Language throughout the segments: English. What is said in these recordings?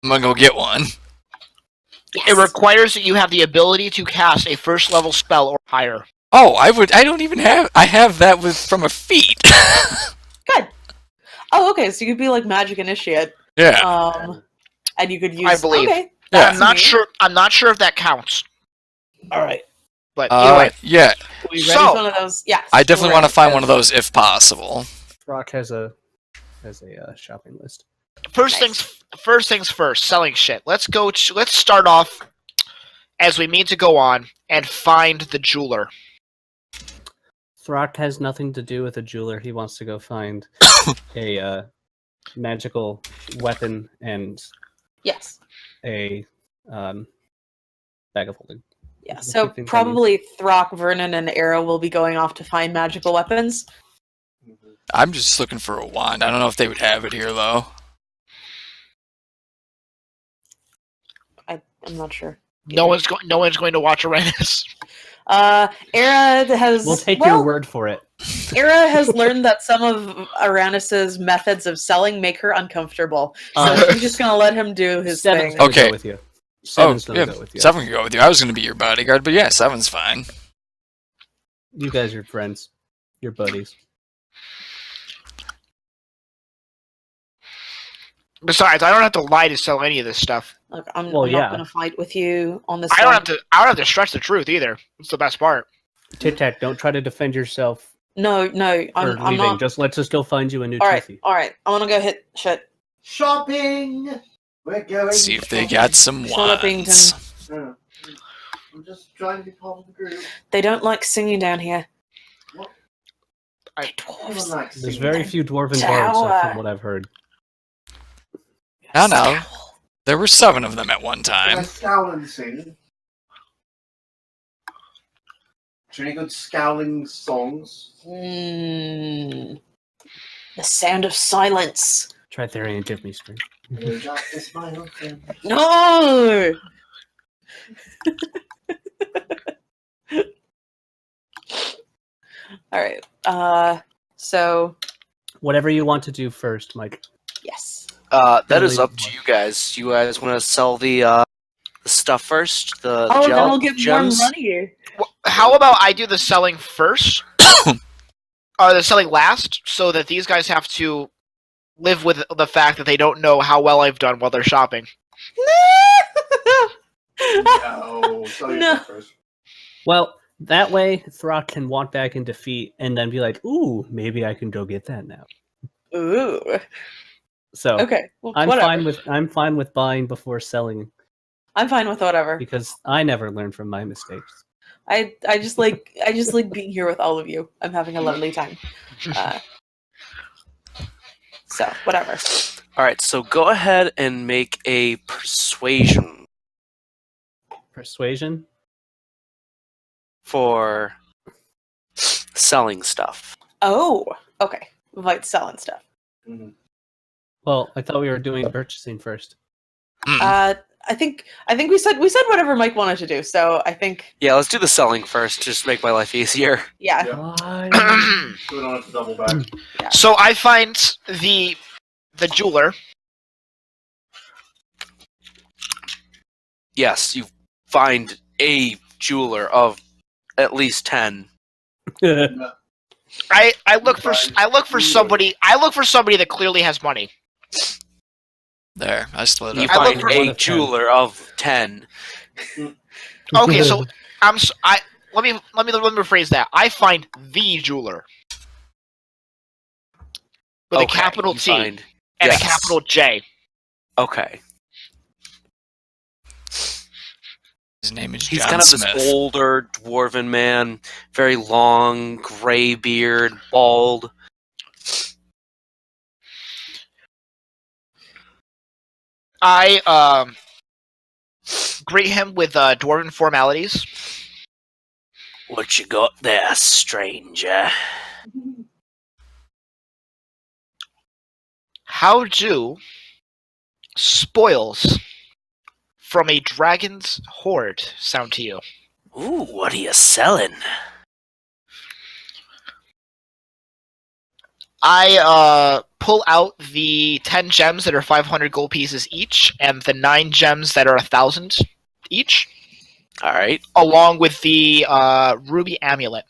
I'm gonna go get one. Yes. It requires that you have the ability to cast a first level spell or higher. Oh, I don't even have. I have that from a feat. Good. Oh, okay. So you could be like Magic Initiate. Yeah. And you could use. I believe. Okay. Yeah. I'm not sure. I'm not sure if that counts. All right. But either way. Yeah. We ready for one of those? Yes. I definitely want to find one of those if possible. Throkk has a shopping list. First things first. Selling shit. Let's start off as we mean to go on and find the jeweler. Throkk has nothing to do with a jeweler. He wants to go find a magical weapon and Yes. a bag of holding. Yeah. So probably Throkk, Vernon, and Aera will be going off to find magical weapons. I'm just looking for a wand. I don't know if they would have it here though. I'm not sure. No one's going to watch Arranis. Aera has. We'll take your word for it. Aera has learned that some of Arranis's methods of selling make her uncomfortable, so she's just gonna let him do his thing. Okay. Go with you. Seven's gonna go with you. Seven can go with you. I was gonna be your bodyguard, but yeah, Seven's fine. You guys are friends. You're buddies. Besides, I don't have to lie to sell any of this stuff. Look, I'm not gonna fight with you on this. I don't have to stretch the truth either. It's the best part. Tit Tat, don't try to defend yourself. No, I'm not. Just let's just go find you a new trophy. All right. I want to go hit shit. Shopping. We're going. See if they got some wands. I'm just trying to be part of the group. They don't like singing down here. What? Dwarves. There's very few dwarven bards, from what I've heard. No. There were 7 of them at one time. Scowling sing. Any good scowling songs? The sound of silence. Try Therian and give me string. No! Alright, so... Whatever you want to do first, Mike. Yes. That is up to you guys. You guys want to sell the stuff first? The then gel we'll get gems? more money. Well, how about I do the selling first? Or the selling last, so that these guys have to live with the fact that they don't know how well I've done while they're shopping. No. First. Well, that way Throkk can walk back in defeat and then be like, "Ooh, maybe I can go get that now." Ooh. So Okay. Well, I'm whatever. fine with buying before selling I'm fine with whatever. because I never learn from my mistakes. I just like being here with all of you. I'm having a lovely time. So whatever. All right, so go ahead and make a persuasion Persuasion? for selling stuff. Oh, okay. Veit's selling stuff. Well, I thought we were doing purchasing first. I think we said whatever Mike wanted to do. So I think Yeah, let's do the selling first. Just make my life easier. yeah. So we don't have to double back. So I find the jeweler. Yes, you find a jeweler of at least 10. I look for somebody that clearly has money. There, I split it You up. find one a of 10. jeweler of 10. Okay, so let me rephrase that. I find the jeweler with a capital you T find- and yes. a capital J. Okay. His name is He's John kind of Smith. this older dwarven man, very long, gray beard, bald. I greet him with dwarven formalities. What you got there, stranger? How do spoils from a dragon's hoard sound to you? Ooh, what are you selling? I pull out the 10 gems that are 500 gold pieces each, and the 9 gems that are 1,000 each, All right. along with the ruby amulet.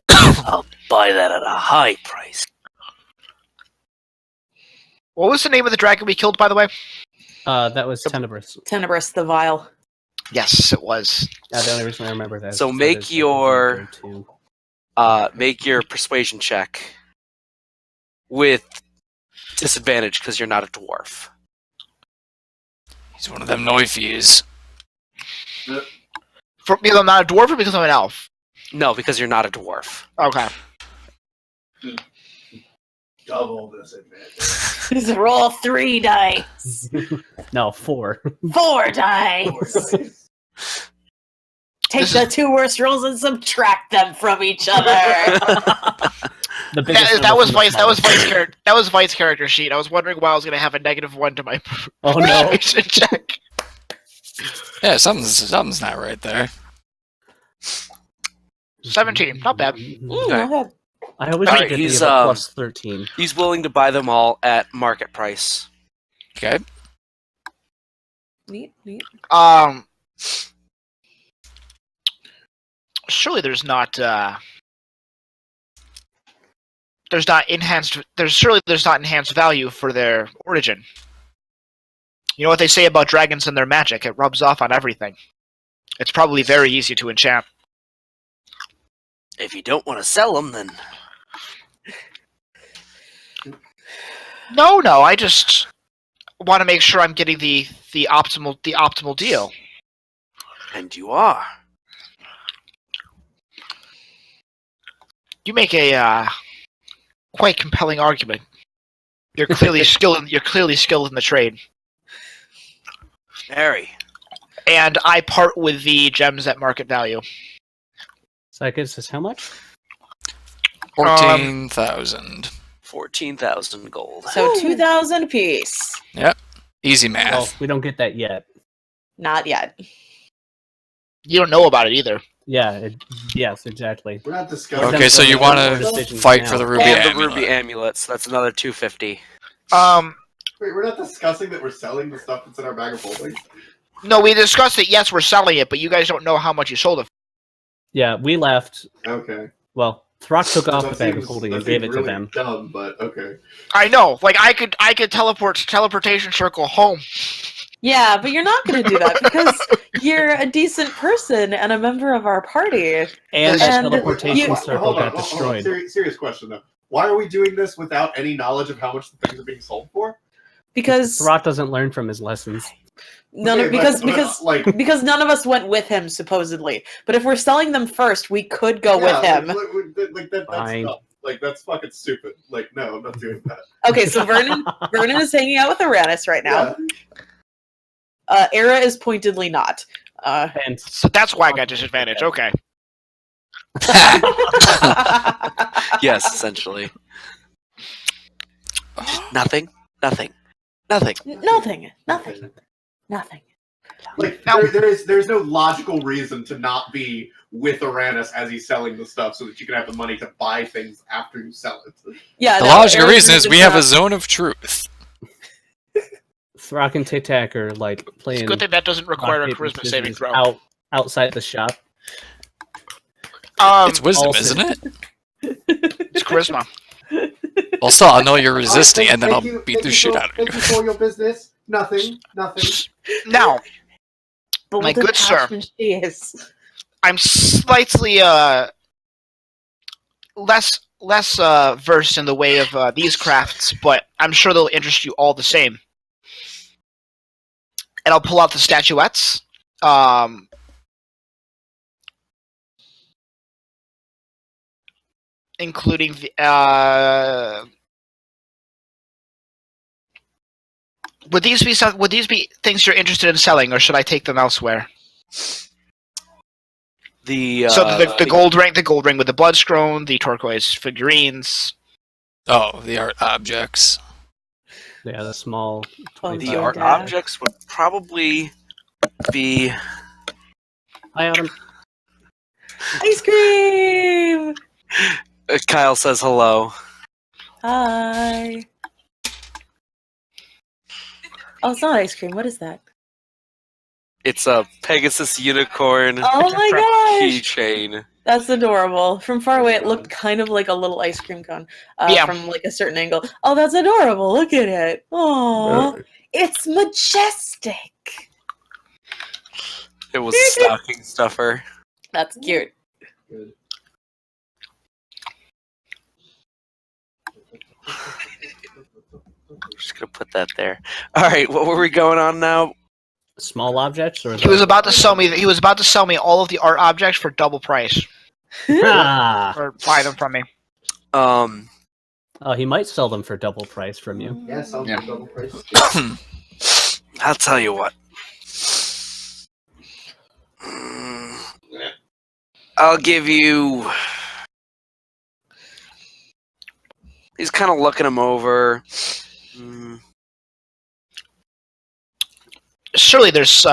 I'll buy that at a high price. What was the name of the dragon we killed, by the way? That was Tenebrous. Tenebrous the Vile. Yes, it was. The only reason I remember that. So is make that is, your- go-to. Make your persuasion check with disadvantage because you're not a dwarf. He's one of them noifies. Because I'm not a dwarf or because I'm an elf? No, because you're not a dwarf. Okay. Double disadvantage. Just roll 3 dice. No, 4. 4 dice. Take the 2 worst rolls and subtract them from each other. The biggest That number was from the Vite's. That was smallest. Vite's character. That was Vite's character sheet. I was wondering why I was going to have a -1 to my Oh no! persuasion check. Yeah, something's not right there. 17, not bad. Not bad. I always Alright, get he's, the plus 13. He's willing to buy them all at market price. Okay. Neat. Surely there's not enhanced value for their origin. You know what they say about dragons and their magic? It rubs off on everything. It's probably very easy to enchant. If you don't want to sell them, then No, I just want to make sure I'm getting the optimal deal. and you are. You make a quite compelling argument. You're clearly skilled in the trade. Harry. And I part with the gems at market value. So that gives us how much? 14,000. 14,000 gold. So 2,000 apiece. Easy math. Well, we don't get that yet. Not yet. You don't know about it either. Yeah. Yes, exactly. We're not discussing. Okay, so you want to Decisions fight now. for the ruby And the amulet. ruby amulet, so that's another 250. Wait, we're not discussing that we're selling the stuff that's in our bag of holding. No, we discussed it. Yes, we're selling it, but you guys don't know how much you sold it for. Yeah, we left. Okay. Well, Throkk took off That the bag of seems- holding that and gave it seems to really them. Dumb, but okay. I know. Like I could teleportation circle home. Yeah, but you're not going to do that because you're a decent person and a member of our party. And the And teleportation you- circle Hold on, got destroyed. Serious question though. Why are we doing this without any knowledge of how much the things are being sold for? Because Throkk doesn't learn from his lessons. Okay, but, like because none of us went with him supposedly. But if we're selling them first, we could go with him. Like that's Fine. dumb. Like that's fucking stupid. Like no, I'm not doing that. Okay, so Vernon is hanging out with Arranis right now. Yeah. Aera is pointedly not. And So that's why I got disadvantage. Okay. Yes, essentially. Nothing. Nothing. Like Now- there's no logical reason to not be with Arranis as he's selling the stuff so that you can have the money to buy things after you sell it. Yeah, The no, logical Aera's reason is just we have not- a zone of truth. Throkk and Tic Tac are like It's a playing good thing that doesn't require a rock, paper, charisma saving scissors throw. outside the shop. It's wisdom, also- isn't it? It's charisma. Well, still, I'll know you're resisting, and then I'll Thank you- beat thank the you shit for- out of Thank you for your business. Nothing. Now, Bold my good sir. attachment she is. I'm slightly less versed in the way of these crafts, but I'm sure they'll interest you all the same. And I'll pull out the statuettes. Including the would these be things you're interested in selling, or should I take them elsewhere? The So the gold ring with the blood scroll, the turquoise figurines. Oh, the art objects. Yeah, the small. Oh, the yeah. art Dad. objects would probably be Hi, Autumn. Ice cream! Kyle says hello. Hi. Oh, it's not ice cream. What is that? It's a Pegasus unicorn Oh my gosh! keychain. That's adorable. From far away, it looked kind of like a little ice cream cone. Yeah. From like a certain angle. Oh, that's adorable. Look at it. Oh, it's majestic. It was a stocking stuffer. That's cute. Good. I'm just gonna put that there. All right, what were we going on now? Small objects, or He was about to sell me. He was about to sell me all of the art objects for double price, Ah! or buy them from me. Oh, he might sell them for double price from you. Yeah, sounds like double price. I'll tell you what. I'll give you. He's kind of looking him over. Surely there's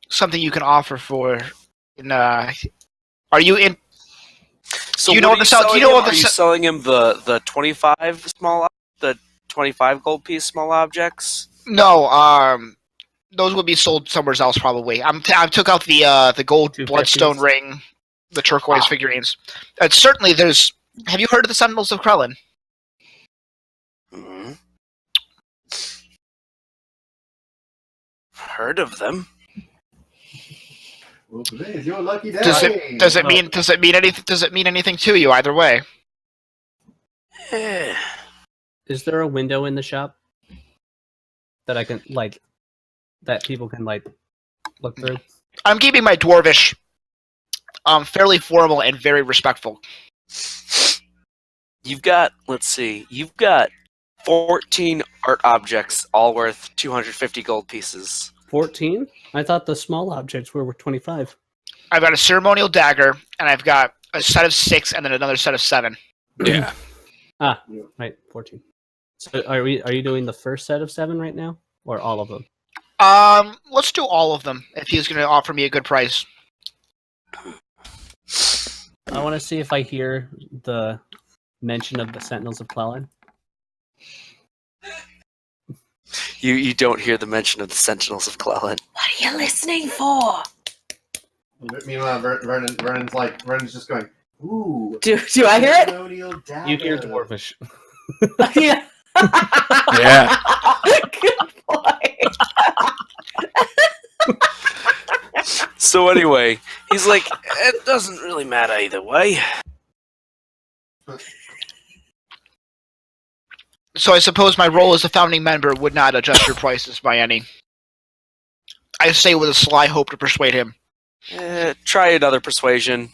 something you can offer for. Are you in? So Do you know what what are the you sell- do you know selling what him? the Are you se- selling him the 25 the 25 gold piece small objects? No, those would be sold somewhere else probably. I took out the gold 250s. bloodstone ring, the turquoise Wow. figurines. Certainly, there's. Have you heard of the Sentinels of Clelen? Mhm. Heard of them? Well, today is your lucky day. Does it mean anything to you either way? Eh. Is there a window in the shop that I can that people can look through? I'm keeping my dwarvish fairly formal and very respectful. You've got, let's see, you've got 14 art objects, all worth 250 gold pieces. 14? I thought the small objects were 25. I've got a ceremonial dagger, and I've got a set of 6, and then another set of 7. Yeah. Right, 14. So are you doing the first set of 7 right now, or all of them? Let's do all of them if he's going to offer me a good price. I want to see if I hear the mention of the Sentinels of Clelen. You don't hear the mention of the Sentinels of Clelen. What are you listening for? Meanwhile, Vernon's just going, ooh. Do I hear it? Ceremonial dagger. You hear Dwarfish. Yeah. Yeah. Good point. So anyway, he's like, it doesn't really matter either way. So I suppose my role as a founding member would not adjust your prices by any. I say with a sly hope to persuade him. Try another persuasion.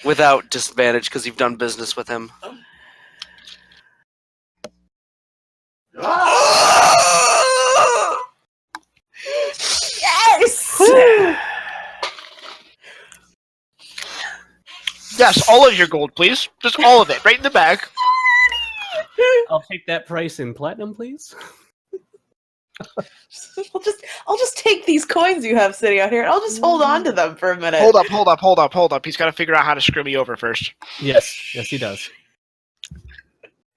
Without disadvantage, because you've done business with him. Yes. Yes, all of your gold, please. Just all of it, right in the bag. I'll take that price in platinum, please. I'll just take these coins you have sitting out here, and I'll just hold on to them for a minute. Hold up. He's got to figure out how to screw me over first. Yes, he does.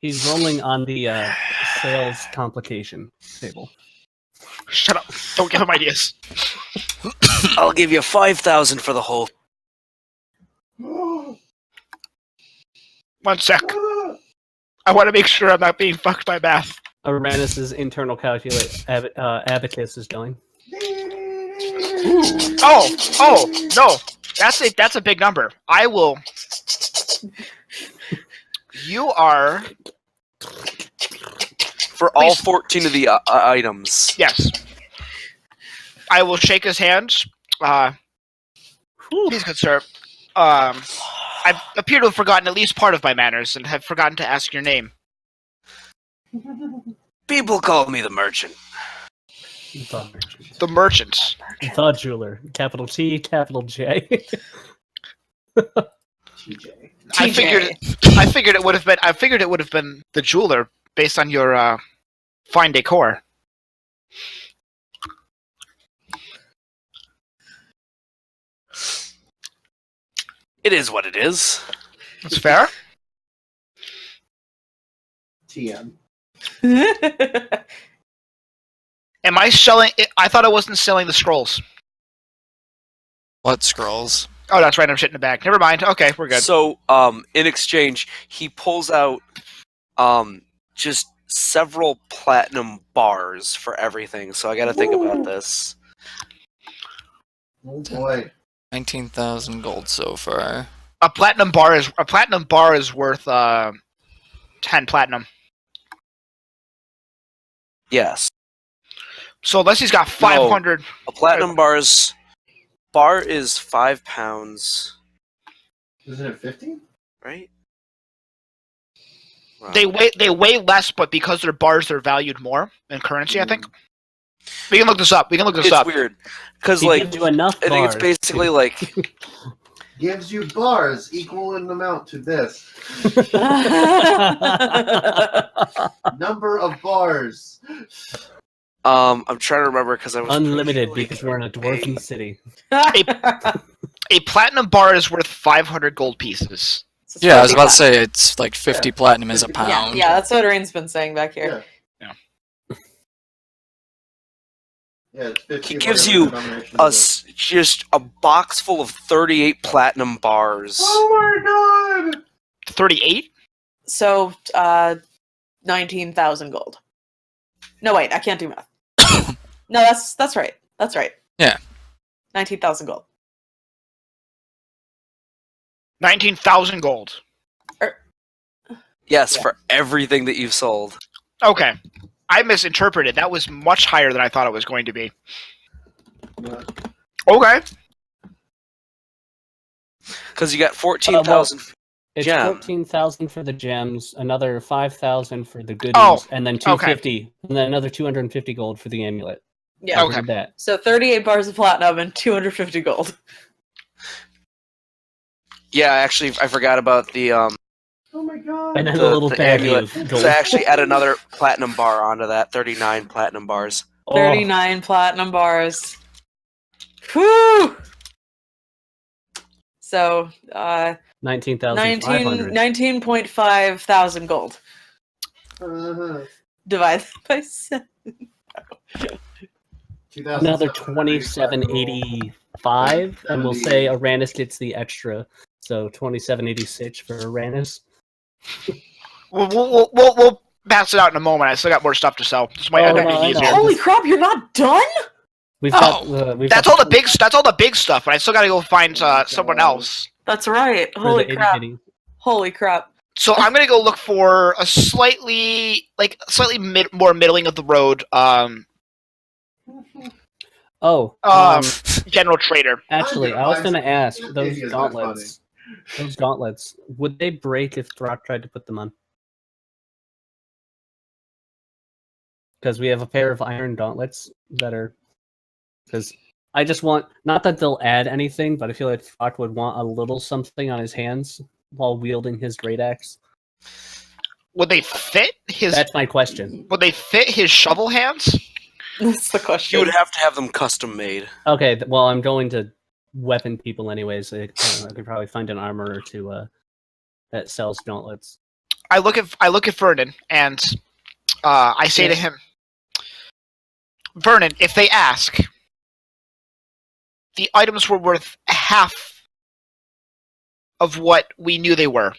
He's rolling on the sales complication table. Shut up. Don't give him ideas. I'll give you 5,000 for the whole. 1 sec. I want to make sure I'm not being fucked by math. Arranis' internal abacus is going. Oh, no. That's a big number. I will. You are. For all 14 of the items. Yes. I will shake his hand. Please, good sir. I appear to have forgotten at least part of my manners and have forgotten to ask your name. People call me the merchant. The merchant. The merchant. The jeweler. Capital T, capital J. TJ. I figured it would have been the jeweler based on your fine decor. It is what it is. That's fair. TM. Am I selling? I thought I wasn't selling the scrolls. What scrolls? Oh, that's random shit in the bag. Never mind. Okay, we're good. So, in exchange, he pulls out just several platinum bars for everything. So I got to think about this. Oh boy. 19,000 gold so far. A platinum bar is worth 10 platinum. Yes, So unless he's got 500, a platinum bar is 5 pounds, Isn't it 50? right? Wow. they weigh less, but because they're bars, they're valued more in currency. I think. We can look this up. It's weird because He like gives you enough I think it's bars basically like Gives you bars equal in amount to this. Number of bars. I'm trying to remember because I was unlimited pretty because sure we're in a dwarven city. A platinum bar is worth 500 gold pieces. Yeah, I was about to say it's like 50 platinum is a Yeah, pound. yeah, that's what Rain's been saying back here. Yeah, it's 50. He gives whatever you denomination a it is. just a box full of 38 platinum bars. Oh my god! 38. So, 19,000 gold. No, wait, I can't do math. No, that's right. That's right. Yeah. 19,000 gold. 19,000 gold. Yes, Yeah. for everything that you've sold. Okay. I misinterpreted. That was much higher than I thought it was going to be. Yeah. Okay. Because you got 14,000. It's Gem. 14,000 for the gems, another 5,000 for the goodies, Oh, and then 250, and then another 250 gold for the amulet. Yeah. Okay. Look at that. So 38 bars of platinum and 250 gold. Yeah, actually, I forgot about the Oh my god! And then a little baggie amulet. of gold. So I actually add another platinum bar onto that. 39 platinum bars. Oh, 39 platinum bars. Whew! So, 19,500. 19.5 thousand gold. Uh-huh. Divided by 7. 2,000 Another 2785, and we'll say Arranis gets the extra. So 2786 for Arranis. We'll pass it out in a moment. I still got more stuff to sell. This might end up no, I being know. easier. Holy crap, you're not done? We've Oh, got. That's all the big. That's all the big stuff. But I still got to go find someone else. That's right. for Holy the crap. itty-bitty. Holy crap. So I'm gonna go look for a slightly more middling of the road Oh, general trader. actually, I was going to ask It those is not gauntlets. Those gauntlets, would they break if Throkk tried to put them on? Because we have a pair of iron gauntlets that are. Because I just want, not that they'll add anything, but I feel like Throkk would want a little something on his hands while wielding his great axe. Would they fit his? That's my question. Would they fit his shovel hands? That's the You question. would have to have them custom made. Okay, well, I'm going to weapon people anyways. So I could probably find an armor or two that sells gauntlets. I look at Vernon and I say to him, Vernon, if they ask, the items were worth half of what we knew they were,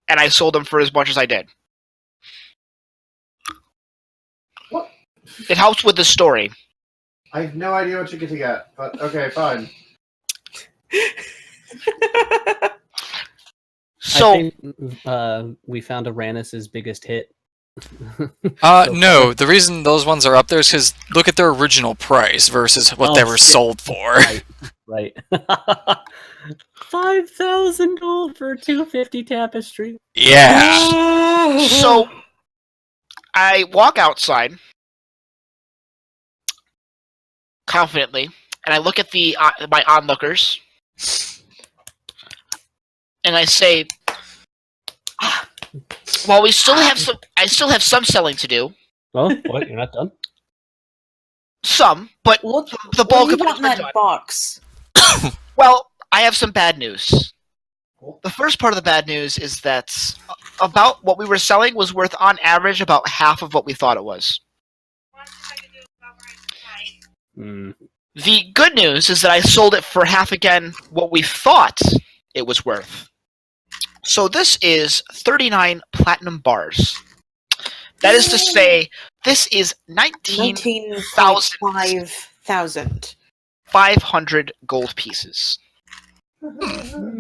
and I sold them for as much as I did. What? It helps with the story. I have no idea what you're getting at, but okay, fine. So I think we found Arranis' biggest hit. No, the reason those ones are up there is because look at their original price versus what they Oh, were shit. sold for. Right. 5,000 gold for 250 tapestry. Yeah. So I walk outside confidently, and I look at the my onlookers, and I say, "While we still have some, I still have some selling to do. Oh, what? You're not done? Some, but What, the what bulk do of you it's want in been that done. box? Well, I have some bad news. The first part of the bad news is that about what we were selling was worth, on average, about half of what we thought it was. The good news is that I sold it for half again what we thought it was worth. So this is 39 platinum bars. That is to say, this is 19,500 gold pieces.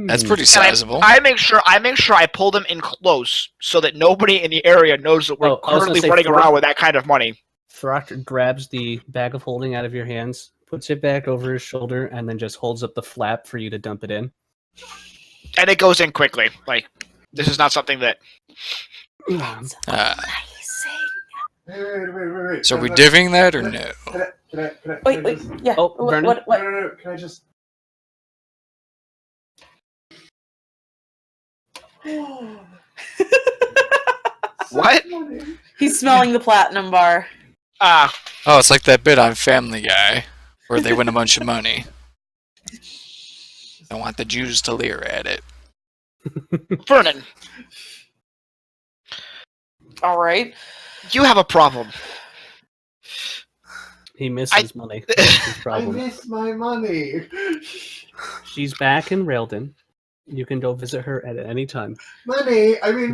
That's pretty sizable. I make sure I pull them in close so that nobody in the area knows that we're currently running around with that kind of money. Throkk grabs the bag of holding out of your hands, puts it back over his shoulder, and then just holds up the flap for you to dump it in. And it goes in quickly. Like, this is not something that... Wait. So are we divvying that or no? Wait, yeah. Oh, Vernon? What? No, can I just... What? He's smelling the platinum bar. Ah, Oh, it's like that bit on Family Guy where they win a bunch of money. I want the Jews to leer at it. Vernon, All right. you have a problem. He misses money. That's his I problem. miss my money. She's back in Railden. You can go visit her at any time. Mommy. Are you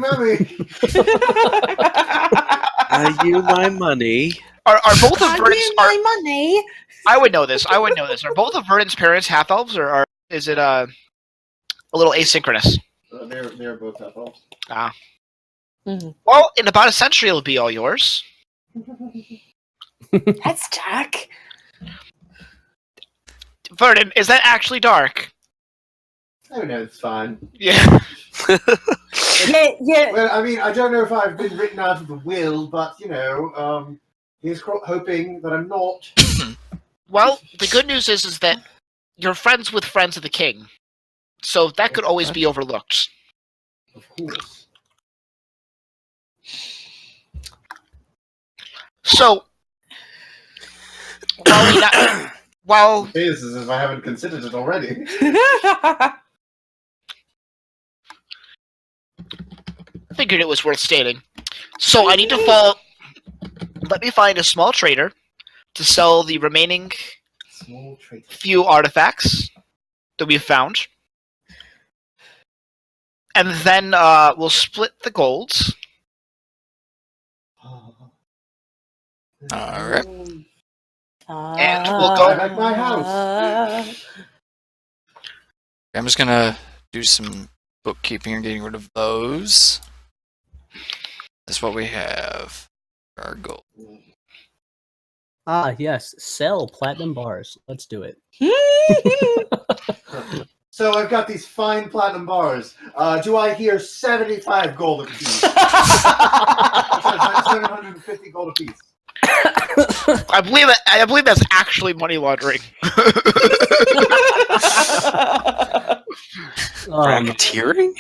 my money? Are both of Vernon's... my money. I would know this. Are both of Vernon's parents half-elves, or is it a little asynchronous? They're both half-elves. Ah. Mm-hmm. Well, in about a century, it'll be all yours. That's dark. Vernon, is that actually dark? Oh no, it's fine. Yeah. Yeah. Well, I mean, I don't know if I've been written out of the will, but he's hoping that I'm not. Well, the good news is that you're friends with friends of the king, so that could always be overlooked. Of course. So, while This is as if I haven't considered it already. I figured it was worth stating. So I need to follow. Let me find a small trader to sell the remaining Small trait. few artifacts that we've found. And then we'll split the golds. Alright. And we'll go back my house. I'm just gonna do some bookkeeping and getting rid of those. That's what we have. Our goal. Ah, yes. Sell platinum bars. Let's do it. So I've got these fine platinum bars. Do I hear 75 gold apiece? 750 gold apiece. I believe that's actually money laundering. Racketeering?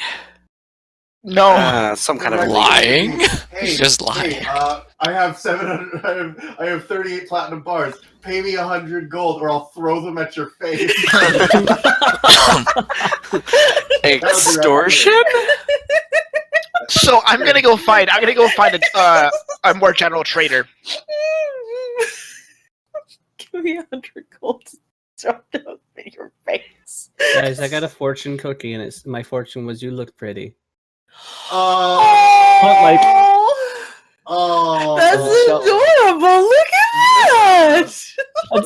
No. Some kind of Lying? Hey, He's just lying. Hey, I have 700. I have 38 platinum bars. Pay me 100 gold, or I'll throw them at your face. Extortion? So I'm gonna go find a more general trader. Give me 100 gold. Throw them in your face. Guys, I got a fortune cookie, and my fortune was you look pretty. Oh, But, like- oh, That's adorable. Look at that.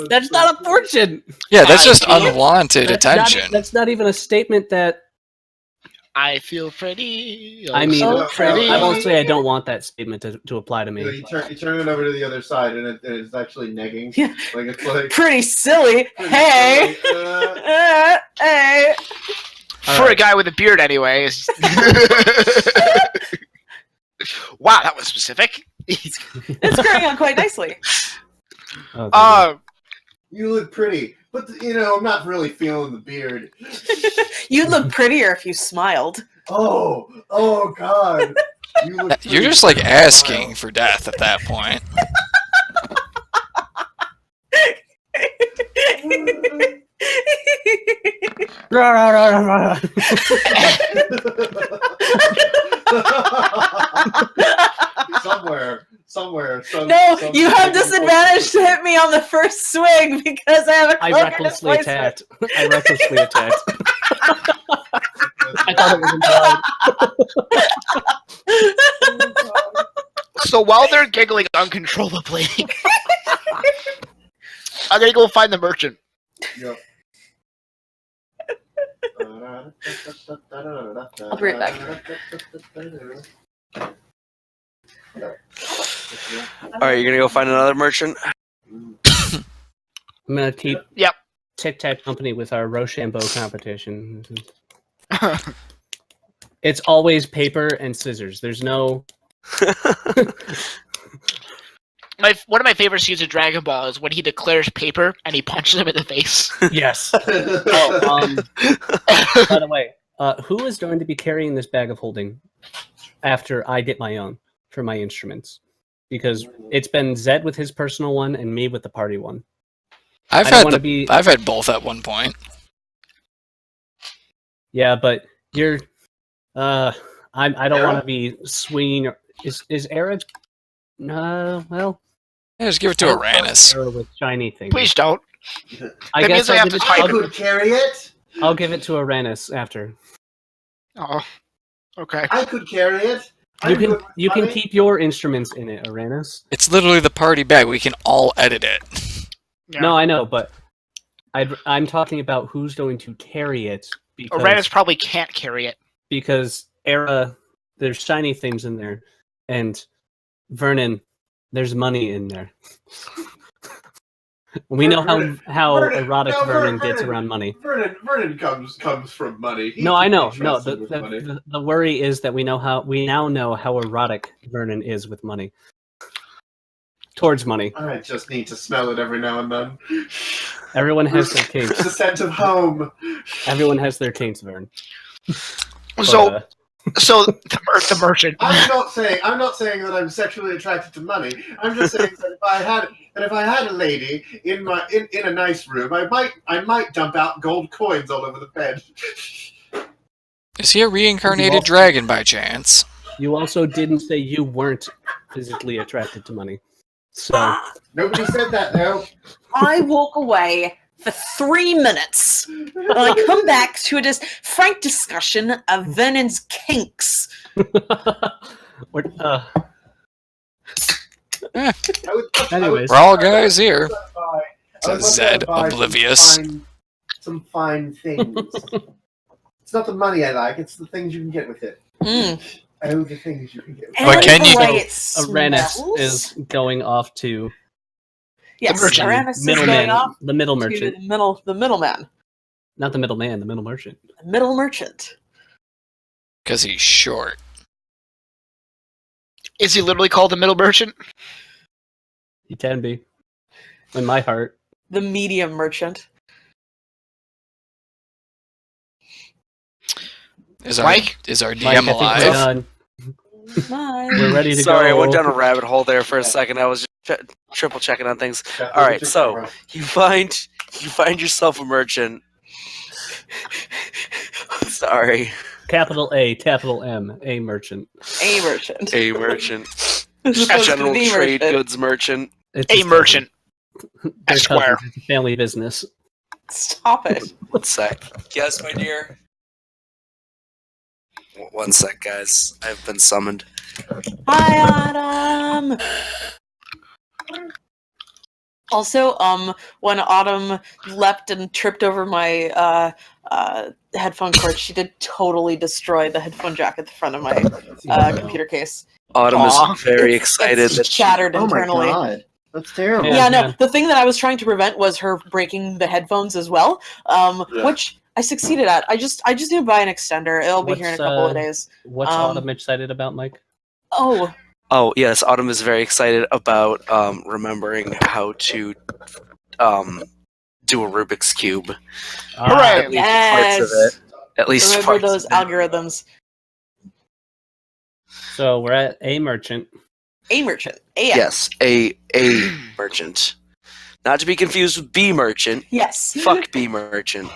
That's not a fortune! Yeah, that's just I feel- unwanted attention. That's not even a statement that... I feel pretty. I mean, So pretty. I won't say I don't want that statement to apply to You me. turn it over to the other side, and it's actually negging. Yeah. Like it's like. Pretty silly. Hey. Hey. For a guy with a beard, anyway. Wow, that was specific. It's growing on quite nicely. Oh, You look pretty, but I'm not really feeling the beard. You'd look prettier if you smiled. Oh God! You're pretty just like for a asking while. for death at that point. somewhere. No, you have disadvantage to hit me on the first swing because I have a I cloak recklessly displacement. attacked. I thought it was implied. So while they're giggling uncontrollably, I'm gonna go find the merchant. Yep. I'll be right back. Alright, you're gonna go find another merchant? I'm gonna keep Tic Tac company with our Rochambeau competition. It's always paper and scissors. There's no. One of my favorite scenes of Dragon Ball is when he declares paper and he punches him in the face. Yes. By the way, who is going to be carrying this bag of holding after I get my own for my instruments? Because it's been Zed with his personal one and me with the party one. I've had both at one point. Yeah, but you're. I don't want to be swinging. Is Aera? Well. Yeah, just give it to Arranis. Aera with shiny things. Please don't. I That guess means I have to I type. could carry it. I'll give it to Arranis after. Oh, okay. I could carry it. You can keep your instruments in it, Arranis. It's literally the party bag. We can all edit it. Yeah. No, I know, but I'm talking about who's going to carry it. Arranis probably can't carry it. Because Aera, there's shiny things in there, and Vernon, there's money in there. We know how erotic Vernon gets around money. Vernon comes from money. No, I know. He No, trusts with money. the worry is that we now know how erotic Vernon is with money. Towards money. I just need to smell it every now and then. Everyone has their There's kinks. a sense of home. Everyone has their kinks, Vern. So the merchant. I'm not saying that I'm sexually attracted to money. I'm just saying that if I had a lady in a nice room, I might dump out gold coins all over the bed. Is he a reincarnated dragon by chance? You also didn't say you weren't physically attracted to money. So Nobody said that though. I walk away for 3 minutes. And I come back to a frank discussion of Vernon's kinks. Anyways, We're all guys here. I would Zed, buy oblivious. some fine things. It's not the money I like; it's the things you can get with it. Mm. Oh, the things you can get. With And But can the you- way it Arranis smells. is going off to Yes, merchant. Arranis is middleman, going off the middle to merchant, the middleman, not the middleman, the middle merchant. the middle merchant. Because he's short. Is he literally called the middle merchant? He can be, in my heart. The medium merchant. Is our Mike? DM Mike, I think we're alive? done. Bye. We're ready to Sorry, I go. went down a rabbit hole there for a second. I was just triple checking on things. All right, so you find yourself a merchant. Sorry, Capital A, capital M, a merchant. A merchant. a merchant, As opposed to general the trade merchant. goods merchant. It's A merchant. They're Esquire. cousins. It's a family business. Stop it. 1 sec. Yes, my dear. 1 sec, guys. I've been summoned. Hi, Autumn. Also, when Autumn leapt and tripped over my headphone cord, she did totally destroy the headphone jack at the front of my computer case. Autumn Aw. is very excited It's that she shattered internally. god, that's terrible. Yeah, no. Yeah. The thing that I was trying to prevent was her breaking the headphones as well, which I succeeded at. I just need to buy an extender. It'll be here in a What's, couple of days. What's Um, Autumn excited about, Mike? Oh, Oh yes, Autumn is very excited about remembering how to do a Rubik's cube. Hooray! yes. Parts of it. At least Remember parts those of it. algorithms. So we're at a merchant. A merchant. A. Yes, a merchant. Not to be confused with Bee Merchant. Yes. Fuck Bee Merchant.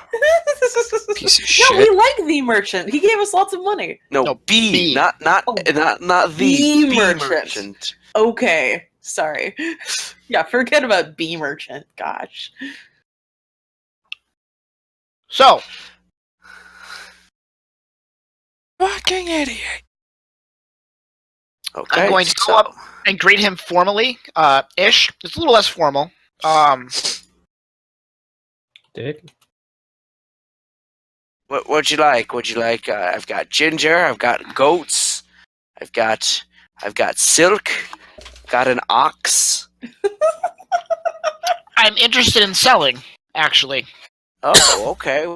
Piece of No, shit. we like the merchant. He gave us lots of money. No, No, B, B. not Oh, the Bee Bee Merchant. Merchant. Okay, sorry. Yeah, forget about B merchant. Gosh. So, Fucking idiot. Okay, I'm going to go up and greet him formally. Ish. It's a little less formal. Dick. What'd you like? I've got ginger. I've got goats. I've got silk. Got an ox. I'm interested in selling, actually. Oh, okay.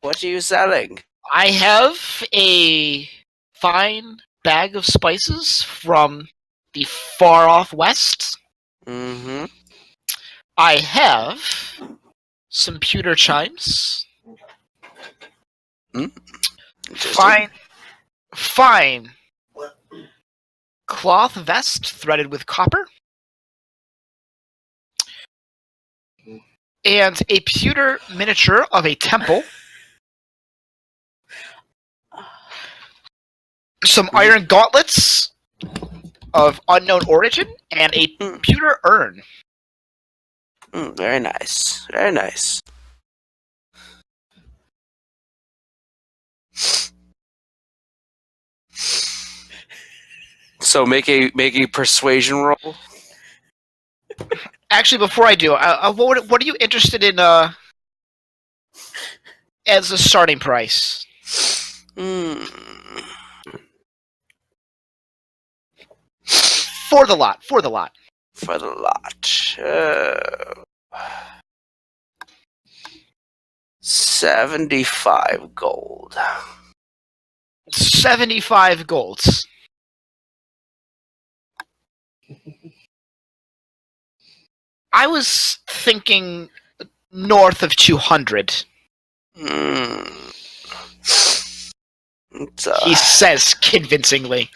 What are you selling? I have a fine bag of spices from the far off west. Mm-hmm. I have some pewter chimes. Fine cloth vest threaded with copper. And a pewter miniature of a temple. Some iron gauntlets of unknown origin, and a pewter urn. Very nice. Very nice. So make a persuasion roll. Actually, before I do, what are you interested in as a starting price? For the lot. For the lot. 75 gold. 75 golds. I was thinking north of 200. He says convincingly.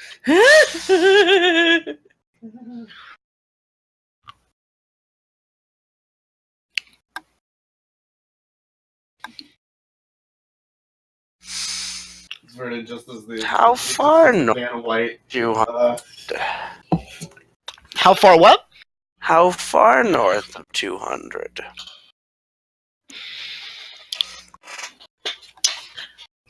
Vernon, just as the How far north? Vanna White. 200. How far what? How far north of 200?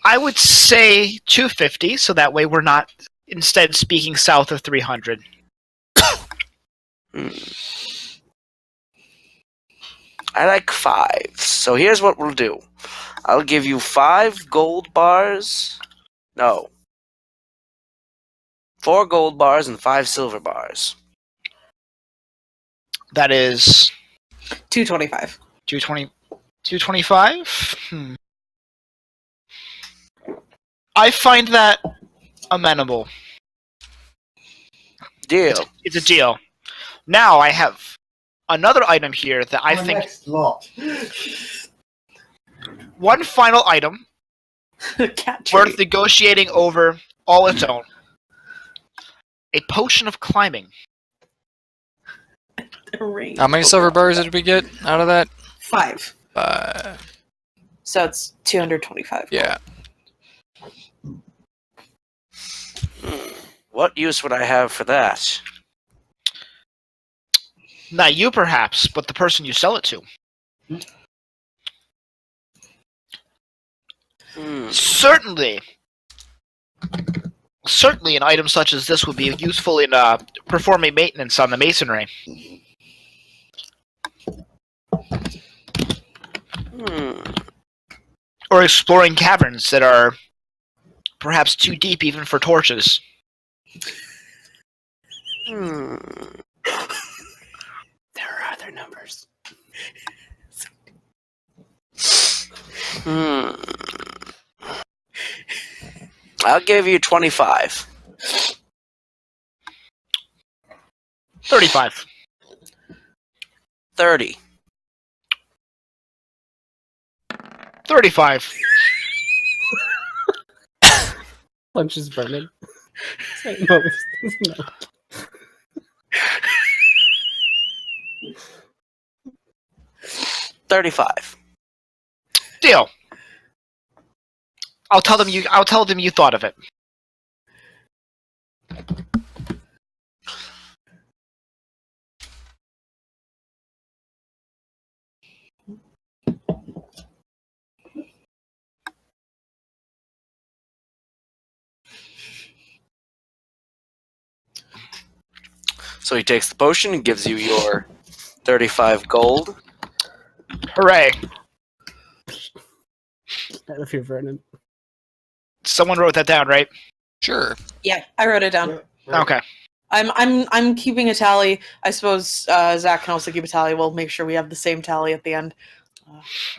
I would say 250, so that way we're not instead speaking south of 300. I like 5. So here's what we'll do. I'll give you 5 gold bars. No. 4 gold bars and 5 silver bars. That is 225. 225? I find that amenable. Deal. It's a deal. Now I have another item here that I think... Next lot. One final item Cat tree. worth negotiating over all its own. A potion of climbing. How many silver bars did we get out of that? 5. 5. So it's 225. Yeah. What use would I have for that? Not you, perhaps, but the person you sell it to. Certainly, an item such as this would be useful in performing maintenance on the masonry. Or exploring caverns that are perhaps too deep even for torches. There are other numbers. I'll give you 25. 35. 30. 35. Punches Vernon. No, no. 35. Deal. I'll tell them you thought of it. So he takes the potion and gives you your 35 gold. Hooray. If you're Vernon. Someone wrote that down, right? Sure. Yeah, I wrote it down. Okay. I'm keeping a tally. I suppose Zach can also keep a tally. We'll make sure we have the same tally at the end.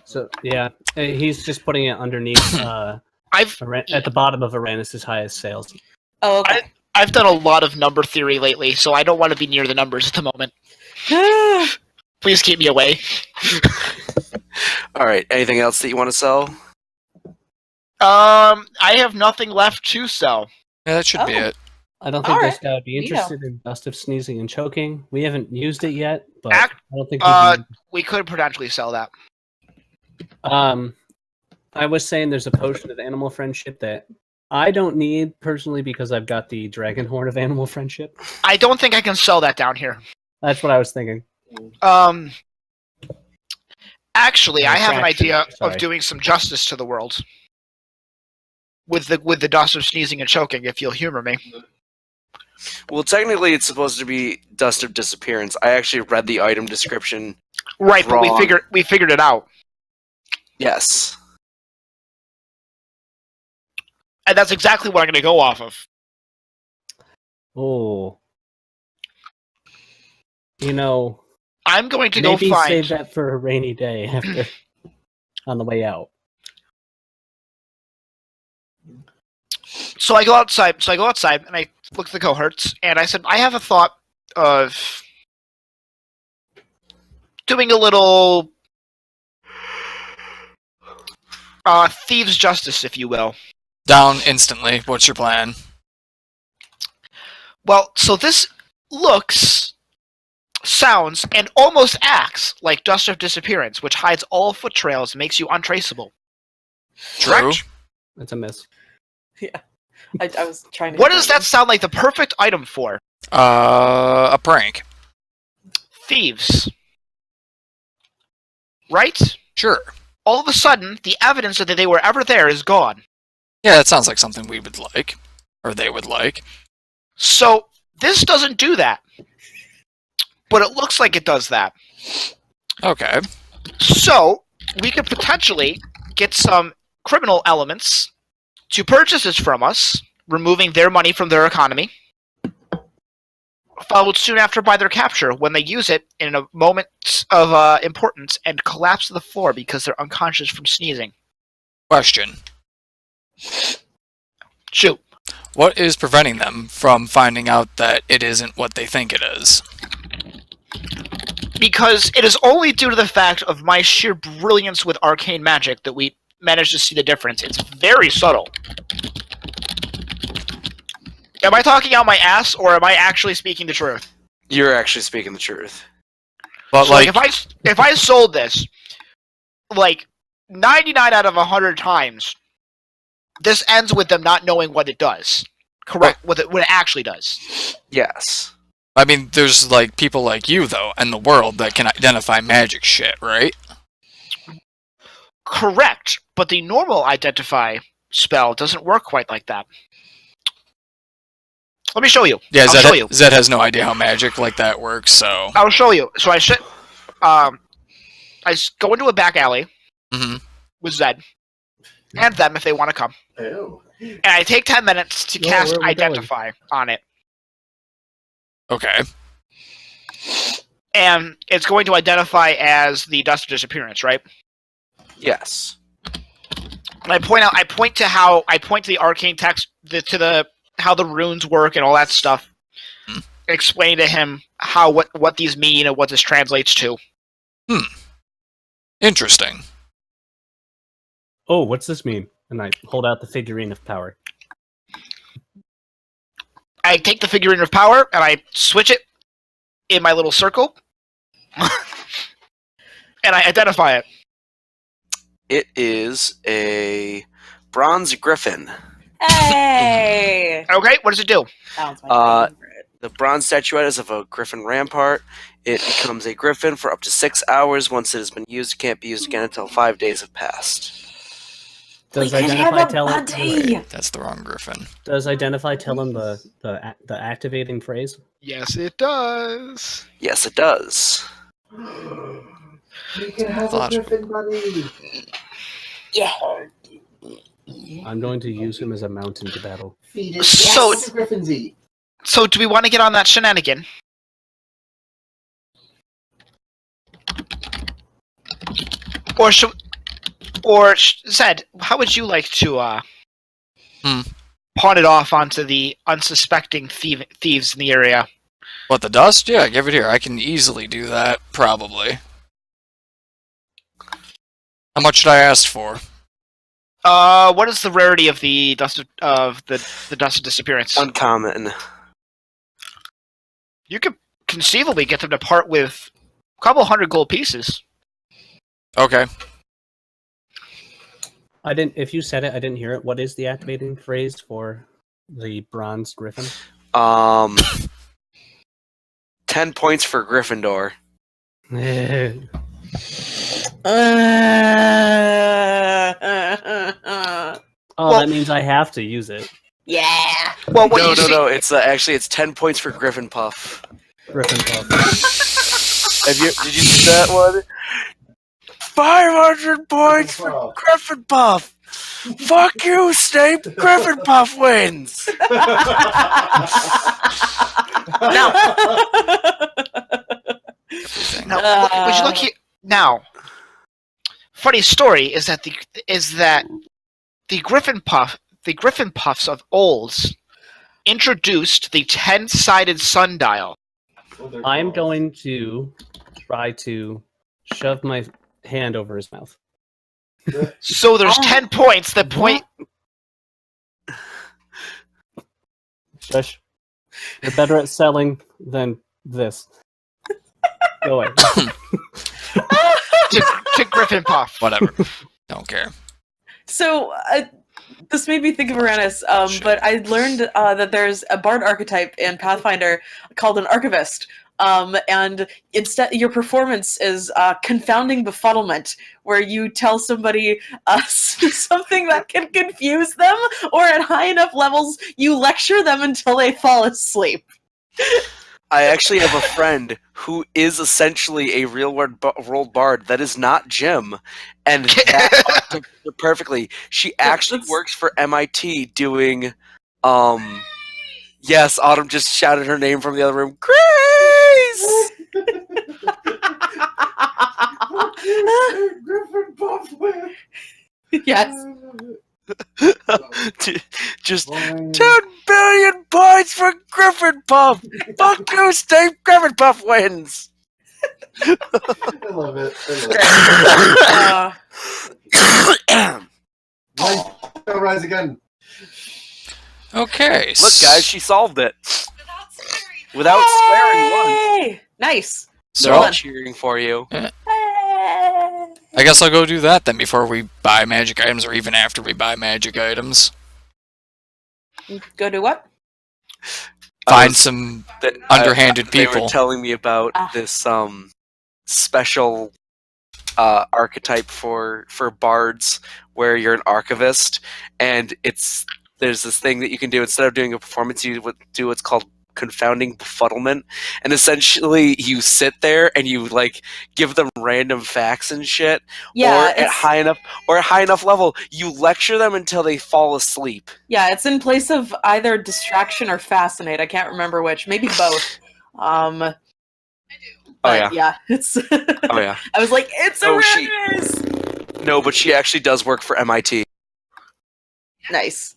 So yeah, he's just putting it underneath at the bottom of Arranis' highest sales. Oh, okay. I've done a lot of number theory lately, so I don't want to be near the numbers at the moment. Please keep me away. All right. Anything else that you want to sell? I have nothing left to sell. Yeah, that should be Oh. it. I don't think this Alright. guy would be Neato. interested in Dust of Sneezing and Choking. We haven't used it yet, but Act- I don't think We could potentially sell that. I was saying there's a potion of animal friendship that I don't need personally because I've got the Dragon Horn of animal friendship. I don't think I can sell that down here. That's what I was thinking. Actually, I have an idea Sorry. of doing some justice to the world with the dust of sneezing and choking. If you'll humor me. Well, technically, it's supposed to be Dust of Disappearance. I actually read the item description. Right, but Wrong. we figured it out, Yes. and that's exactly what I'm going to go off of. Oh. You know, I'm going to maybe go find. save that for a rainy day after on the way out. So I go outside. And I look at the cohorts, and I said, I have a thought of doing a little thieves' justice, if you will. Down instantly. What's your plan? Well, so this looks, sounds, and almost acts like Dust of Disappearance, which hides all foot trails and makes you untraceable. True. Correct? That's a miss. I was trying to. What does that sound like the perfect item for? A prank. Thieves. Right? Sure. All of a sudden, the evidence that they were ever there is gone. Yeah, that sounds like something we would like. Or they would like. So, this doesn't do that. But it looks like it does that. Okay. So, we could potentially get some criminal elements to purchase this from us, removing their money from their economy, followed soon after by their capture when they use it in a moment of importance and collapse to the floor because they're unconscious from sneezing. Question. Shoot. What is preventing them from finding out that it isn't what they think it is? Because it is only due to the fact of my sheer brilliance with arcane magic that we managed to see the difference. It's very subtle. Am I talking out my ass, or am I actually speaking the truth? You're actually speaking the truth. But So, like, if I sold this, like, 99 out of 100 times, this ends with them not knowing what it does. Correct. What it actually does. Yes. I mean, there's like people like you though in the world that can identify magic shit, right? Correct. But the normal identify spell doesn't work quite like that. Let me show you. Yeah, I'll show you. Zed has no idea how magic like that works, so. I'll show you. So I go into a back alley Hmm. with Zed and them if they want to come, Oh. and I take 10 minutes to Yeah, cast where are we Identify on it, Okay. and it's going to identify as the Dust of Disappearance, right? Yes. And I point to the arcane text, how the runes work and all that stuff. Explain to him what these mean and what this translates to. Interesting. Oh, what's this mean? And I hold out the figurine of power. I take the figurine of power and I switch it in my little circle. And I identify it. It is a bronze griffin. Hey! Okay, what does it do? Sounds my favorite. The bronze statuette is of a griffin rampart. It becomes a griffin for up to 6 hours. Once it has been used, it can't be used again until 5 days have passed. Does We can identify have a tell him? buddy! That's the wrong griffin. Does identify tell him the activating phrase? Yes, it does. Yes, it does. We can have a Thought- griffin buddy. Yeah. I'm going to use him as a mount into battle. Feed it. So- What do griffins eat? So, do we want to get on that shenanigan? Or should... Zed, how would you like to pawn it off onto the unsuspecting thieves in the area? What, the dust? Yeah, give it here. I can easily do that, probably. How much should I ask for? What is the rarity of the dust of the dust of disappearance? Uncommon. You could conceivably get them to part with a couple hundred gold pieces. Okay. I didn't. If you said it, I didn't hear it. What is the activating phrase for the bronze griffin? 10 points for Gryffindor. Oh, that means I have to use it. Yeah. Well, what you see- No. It's actually it's 10 points for Griffin Puff. Griffin buff. Did you see that one? 500 points for Wow. Griffin Puff. Fuck you, Snape. Griffin Puff wins. Everything. Now, would you look here? Now, funny story is that the Griffin Puffs of Olds introduced the 10-sided sundial. I'm going to try to shove my hand over his mouth. So there's 10 points that point. Shush. You're better at selling than this. Go away. to Griffin Puff. Whatever. Don't care. So, this made me think of Arranis, but I learned that there's a bard archetype in Pathfinder called an archivist. And instead, your performance is confounding befuddlement, where you tell somebody something that can confuse them, or at high enough levels, you lecture them until they fall asleep. I actually have a friend who is essentially a real world bard that is not Jim, and that took her perfectly. She actually That's- works for MIT doing. Yes, Autumn just shouted her name from the other room. Grace. Griffin Puff wins. Yes. Just 10 billion points for Griffin Puff. Fuck you, Steve. Griffin Puff wins. I love it. I love it. Rise again. Okay. Look, guys, she solved it without swearing once. Hey! Nice. They're So, all cheering for you. I guess I'll go do that then before we buy magic items, or even after we buy magic items. Go do what? Find some That underhanded they people. were telling me about this special archetype for bards where you're an archivist, and there's this thing that you can do instead of doing a performance. You would do what's called confounding befuddlement, and essentially you sit there and you like give them random facts and shit. Yeah, or at it's- high enough level, you lecture them until they fall asleep. Yeah, it's in place of either distraction or fascinate. I can't remember which. Maybe both. But yeah, it's. Oh yeah. I was like, it's Oh, Arranis! No, but she actually does work for MIT. Nice.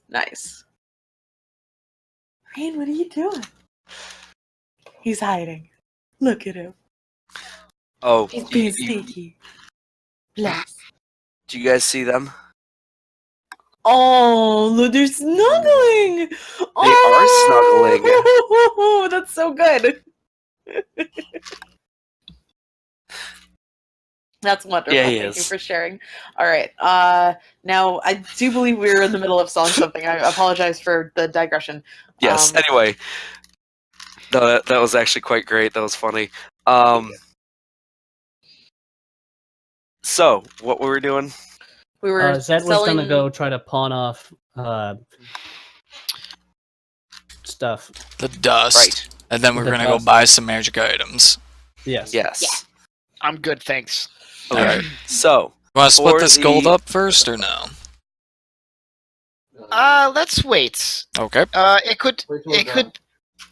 Rain, what are you doing? He's hiding. Look at him. Oh, He's being sneaky. Bless. do you guys see them? Oh, look, they're snuggling. They are snuggling. That's so good. That's wonderful. Yeah, he Thank you is. for sharing. All right. Now I do believe we were in the middle of selling something. I apologize for the digression. Yes. Anyway, no, that was actually quite great. That was funny. So what were we doing? We were Zed was selling. gonna go try to pawn off stuff. The dust. Right. And then we're The going to go dust. buy some magic items. Yes. Yes. I'm good, thanks. Okay. So Want to split For this gold the- up first or no? Let's wait. Okay. It could.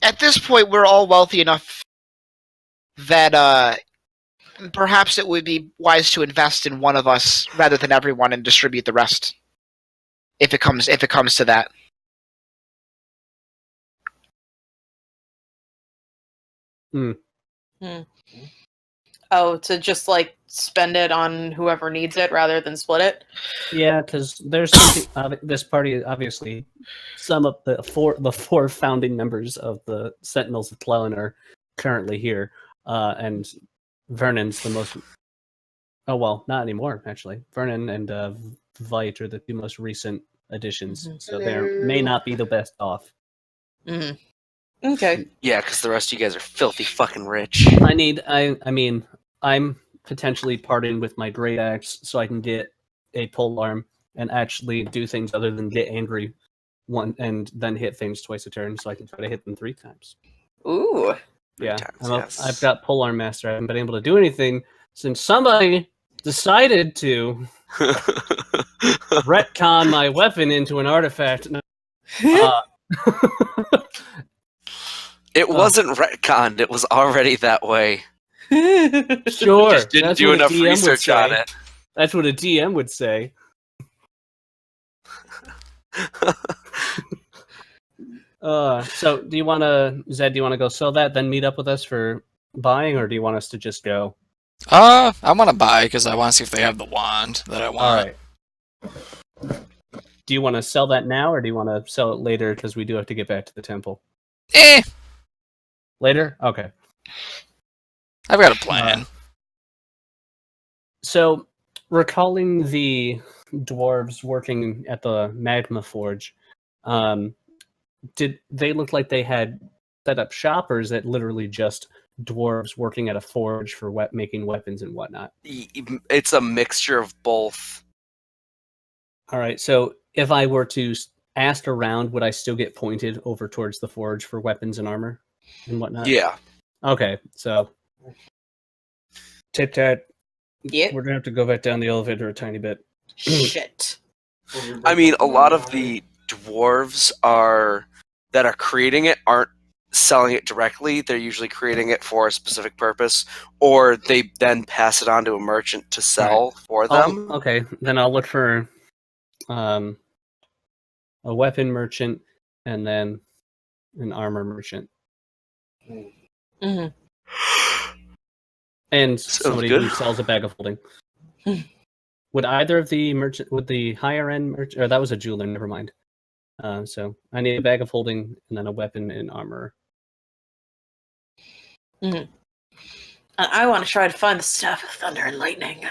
At this point, we're all wealthy enough that perhaps it would be wise to invest in one of us rather than everyone and distribute the rest. If it comes to that. Oh, to just like spend it on whoever needs it rather than split it. Yeah, because there's this party. Obviously, some of the four founding members of the Sentinels of Clelen are currently here, and Vernon's the most. Oh well, not anymore. Actually, Vernon and Veit are the two most recent additions, so they may not be the best off. Mm-hmm. Okay. yeah, because the rest of you guys are filthy fucking rich. I mean, I'm potentially parting with my great axe so I can get a pole arm and actually do things other than get angry one and then hit things twice a turn, so I can try to hit them 3 times. Ooh. Yeah, times, yes. I've got pole arm master. I haven't been able to do anything since somebody decided to retcon my weapon into an artifact. It wasn't retconned. It was already that way. Sure, Just didn't that's do what a enough DM would research on say. it. That's what a DM would say. So do you want to, Zed? Do you want to go sell that, then meet up with us for buying, or do you want us to just go? I want to buy because I want to see if they have the wand that I want. All right. Do you want to sell that now, or do you want to sell it later? Because we do have to get back to the temple later. Okay. I've got a plan. So, recalling the dwarves working at the magma forge, did they look like they had set up shop, or is it literally just dwarves working at a forge for making weapons and whatnot? It's a mixture of both. All right. So, if I were to ask around, would I still get pointed over towards the forge for weapons and armor and whatnot? Yeah. Okay. So, Tit Tat, Yep. we're gonna have to go back down the elevator a tiny bit. Shit. I mean, a lot of the dwarves that are creating it aren't selling it directly. They're usually creating it for a specific purpose, or they then pass it on to a merchant to sell for them. Okay, then I'll look for a weapon merchant and then an armor merchant Mm-hmm. and Sounds somebody good. who sells a bag of holding. Would either of the would the higher end merchant, or that was a jeweler, never mind. So I need a bag of holding and then a weapon and armor. Mm-hmm. I want to try to find the staff of thunder and lightning.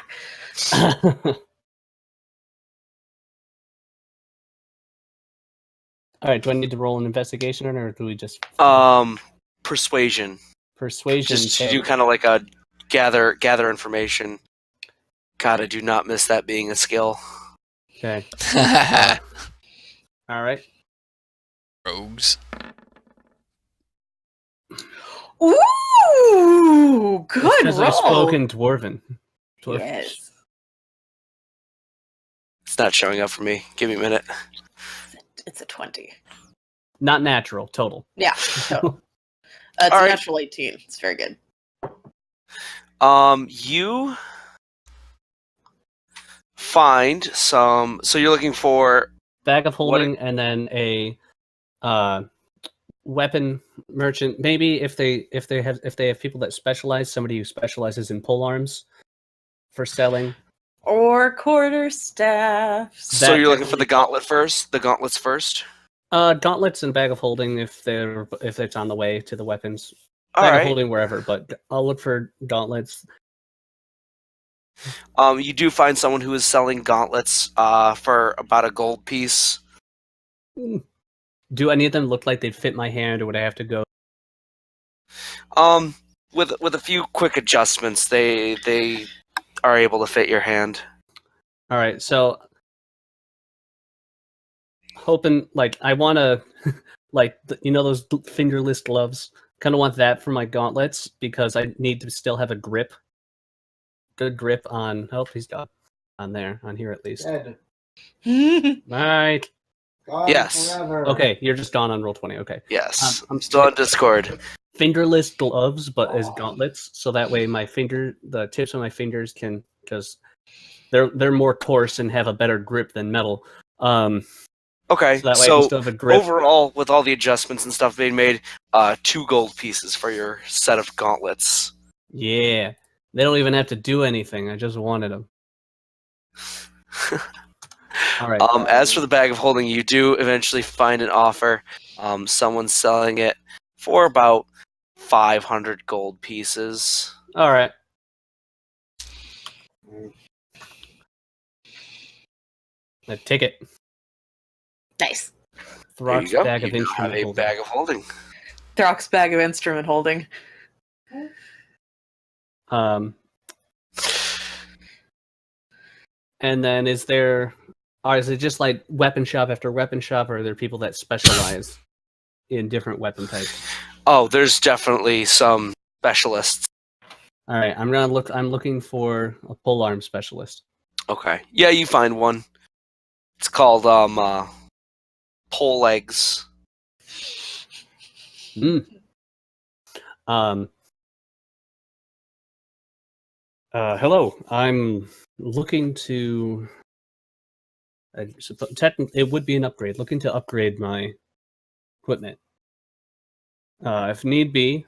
All right, do I need to roll an investigation or do we just Persuasion. persuasion? Just so- to do kind of like a gather information. God, I do not miss that being a skill. Okay. All right. Rogues. Ooh, good Because roll. I spoke in Dwarven. Yes. It's not showing up for me. Give me a minute. It's a 20. Not natural, total. Yeah. So, it's All a right. natural 18. It's very good. You find some. So you're looking for. Bag of holding and then a weapon merchant. Maybe if they have people that specialize, somebody who specializes in pole arms for selling. Or quarterstaffs. So That you're looking for can the gauntlet first. The gauntlets first. Gauntlets and bag of holding if it's on the way to the weapons. All Bag of right. holding wherever, but I'll look for gauntlets. You do find someone who is selling gauntlets for about a gold piece. Do any of them look like they'd fit my hand, or would I have to go? With a few quick adjustments, they are able to fit your hand. All right, so hoping like I want to like those fingerless gloves. Kind of want that for my gauntlets because I need to still have a grip, good grip on. Oh, he's got on there, on here at least. Dead. Right. Gone Yes. forever. Okay, you're just gone on roll 20. Okay. Yes. I'm Still on Discord. Fingerless gloves, but as gauntlets, so that way the tips of my fingers can, because they're more coarse and have a better grip than metal. Okay, So that way I can so still have a grip. overall, with all the adjustments and stuff being made, 2 gold pieces for your set of gauntlets. Yeah, they don't even have to do anything. I just wanted them. All right. As for the bag of holding, you do eventually find an offer. Someone's selling it for about 500 gold pieces. All right. A ticket. Nice. There you Throck's go. bag You of now have instrument a holding. bag of holding. Throck's bag of instrument holding. And then is it just like weapon shop after weapon shop, or are there people that specialize in different weapon types? Oh, there's definitely some specialists. All right, I'm looking for a polearm specialist. Okay. Yeah, you find one. It's called pole legs. Hello. I'm looking to. It would be an upgrade. Looking to upgrade my equipment. If need be.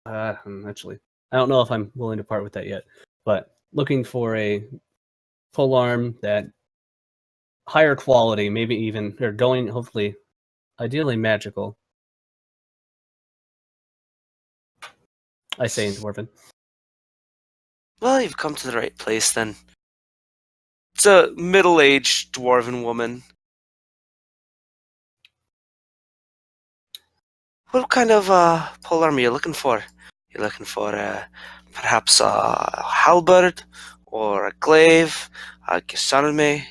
Actually, I don't know if I'm willing to part with that yet. But looking for a polearm that higher quality, maybe even or going hopefully, ideally magical. I say in Dwarven. Well, you've come to the right place then. It's a middle-aged dwarven woman. What kind of polearm are you looking for? You're looking for perhaps a halberd or a glaive, a gisarme,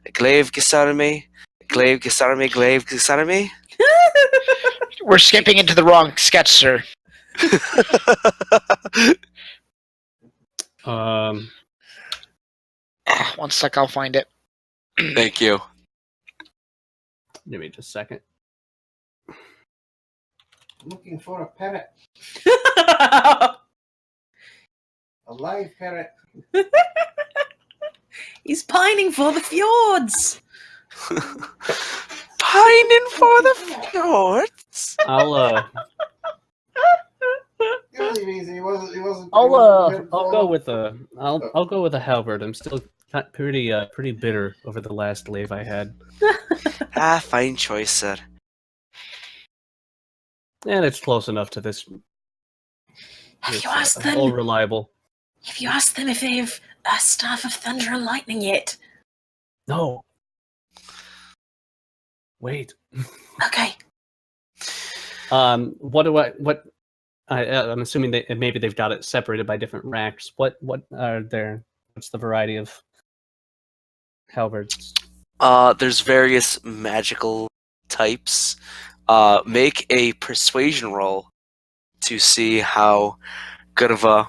a glaive gisarme, a glaive gisarme, glaive gisarme? We're skipping into the wrong sketch, sir. One sec, I'll find it. Thank you. Give me just a second. Looking for a parrot. A live parrot. He's pining for the fjords. Pining for the fjords. I'll Really easy. He wasn't. I'll go with a halberd. I'm still pretty bitter over the last glaive I had, Fine choice, sir. and it's close enough to this. Have It's you asked them? all reliable. Have you asked them if they've a staff of thunder and lightning yet? No. Wait. Okay. I'm assuming maybe they've got it separated by different racks. What are there? What's the variety of halberds? There's various magical types. Make a persuasion roll to see how good of a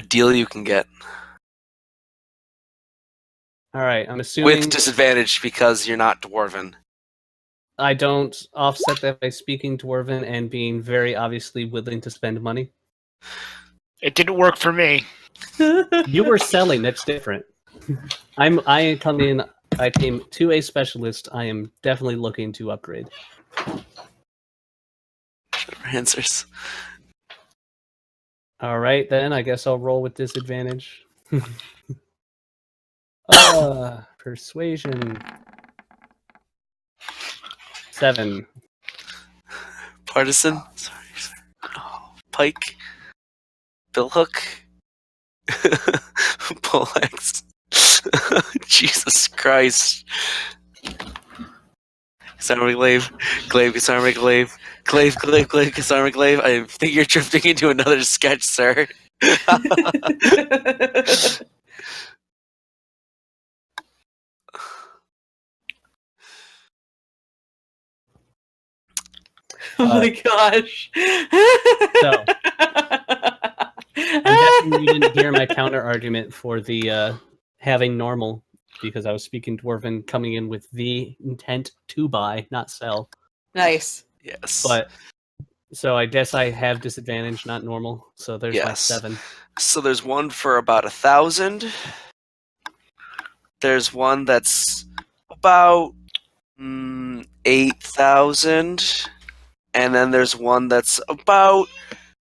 deal you can get. All right, I'm assuming With disadvantage because you're not dwarven. I don't offset that by speaking Dwarven and being very obviously willing to spend money. It didn't work for me. You were selling. That's different. I came to a specialist. I am definitely looking to upgrade. Answers. All right, then I guess I'll roll with disadvantage. Persuasion 7. Partisan. Sorry. Oh, Pike. Billhook. Poleaxe. Jesus Christ. Disarming glaive. Glaive, disarming glaive. Glaive, disarming glaive. I think you're drifting into another sketch, sir. Oh my gosh. So, I'm guessing you didn't hear my counter argument for the having normal, because I was speaking Dwarven coming in with the intent to buy, not sell. Nice. Yes. But so I guess I have disadvantage, not normal. So there's my Yes. 7. So there's one for about 1,000. There's one that's about 8,000. And then there's one that's about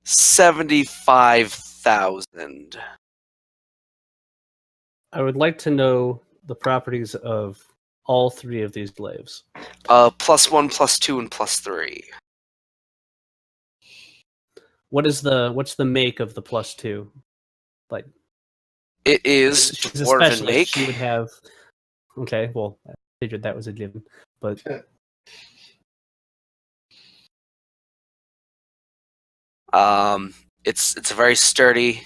75,000. I would like to know the properties of all 3 of these glaives. +1, +2, and +3. What's the make of the +2? Like, It is she's a dwarven specialist. make. She would have. Okay, well, I figured that was a given, but It's very sturdy.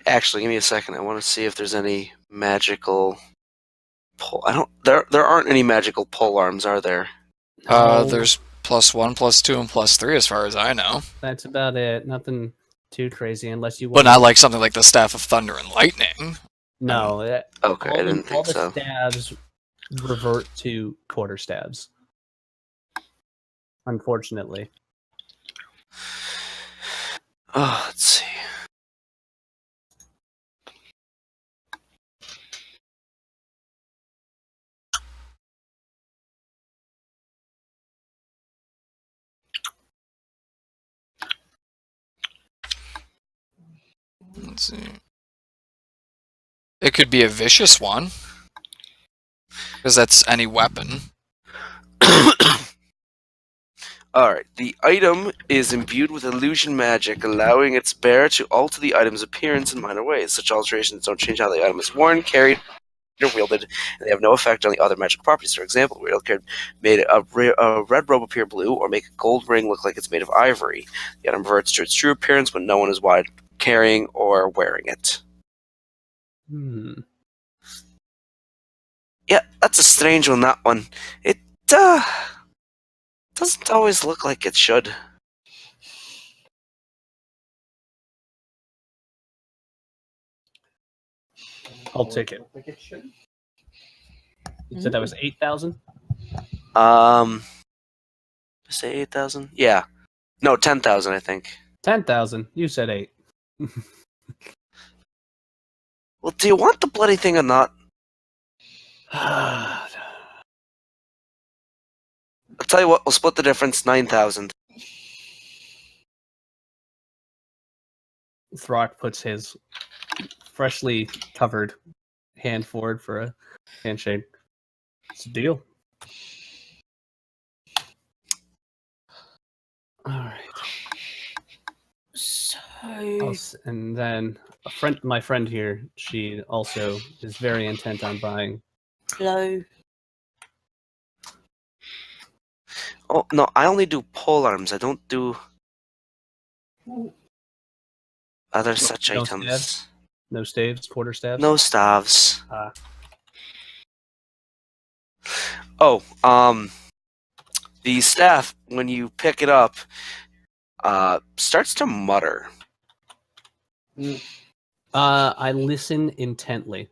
Actually, give me a second. I want to see if there's any magical pull. I don't. There aren't any magical pole arms, are there? There's +1, +2, and +3 as far as I know. that's about it. Nothing too crazy, unless you But want. not like something like the Staff of Thunder and Lightning. No. Okay, I didn't all think the so. stabs revert to quarter stabs. Unfortunately. Oh, let's see. Let's see. It could be a vicious one. Because that's any weapon. Alright, the item is imbued with illusion magic, allowing its bearer to alter the item's appearance in minor ways. Such alterations don't change how the item is worn, carried, or wielded, and they have no effect on the other magic properties. For example, the card made a red robe appear blue, or make a gold ring look like it's made of ivory. The item reverts to its true appearance when no one is carrying or wearing it. Yeah, that's a strange one, that one. It doesn't always look like it should. I'll take it. You said that was 8,000? Say 8,000? Yeah. No, 10,000, I think. 10,000. You said 8. Well, do you want the bloody thing or not? I'll tell you what, we'll split the difference, 9,000. Throkk puts his freshly covered hand forward for a handshake. It's a deal. All right. So And then my friend here, she also is very intent on buying. low. Oh, no, I only do pole arms. I don't do other such No items. staves? No staves, quarter staves? No staves. Ah. Oh, the staff, when you pick it up, starts to mutter. I listen intently.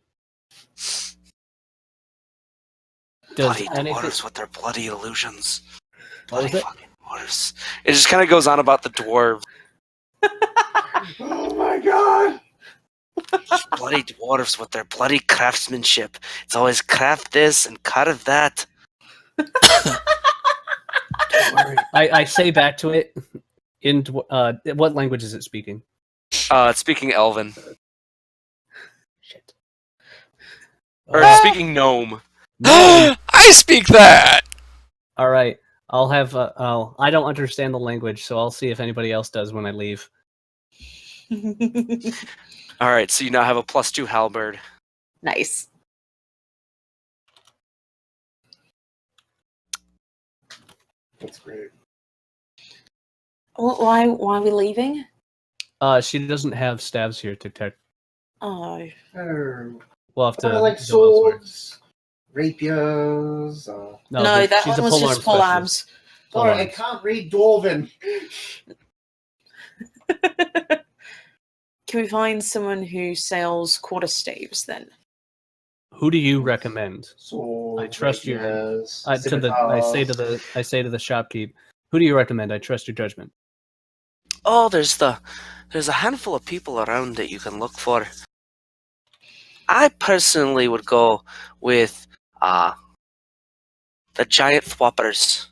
Does Bloody anything... dwarves with their bloody illusions. What was Bloody it? fucking dwarves. It just kind of goes on about the dwarves. Oh my god! Bloody dwarves with their bloody craftsmanship. It's always craft this and carve that. I say back to it in what language is it speaking? It's speaking Elven. Shit. Or speaking Gnome. I speak that! All right. I'll have. Oh, I don't understand the language, so I'll see if anybody else does when I leave. All right, so you now have a +2 halberd. Nice. That's great. Why are we leaving? She doesn't have stabs here to tech. Oh. Oh. We'll have to. I like go elsewhere. swords, rapiers. No, but that she's one a was polearm just pole specialist. arms. Sorry, I Polearms. can't read Dwarven. Can we find someone who sells quarterstaves then? Who do you recommend? Swords, I trust your- rapiers, I say to the shopkeep. Who do you recommend? I trust your judgment. Oh, there's a handful of people around that you can look for. I personally would go with the giant thwoppers.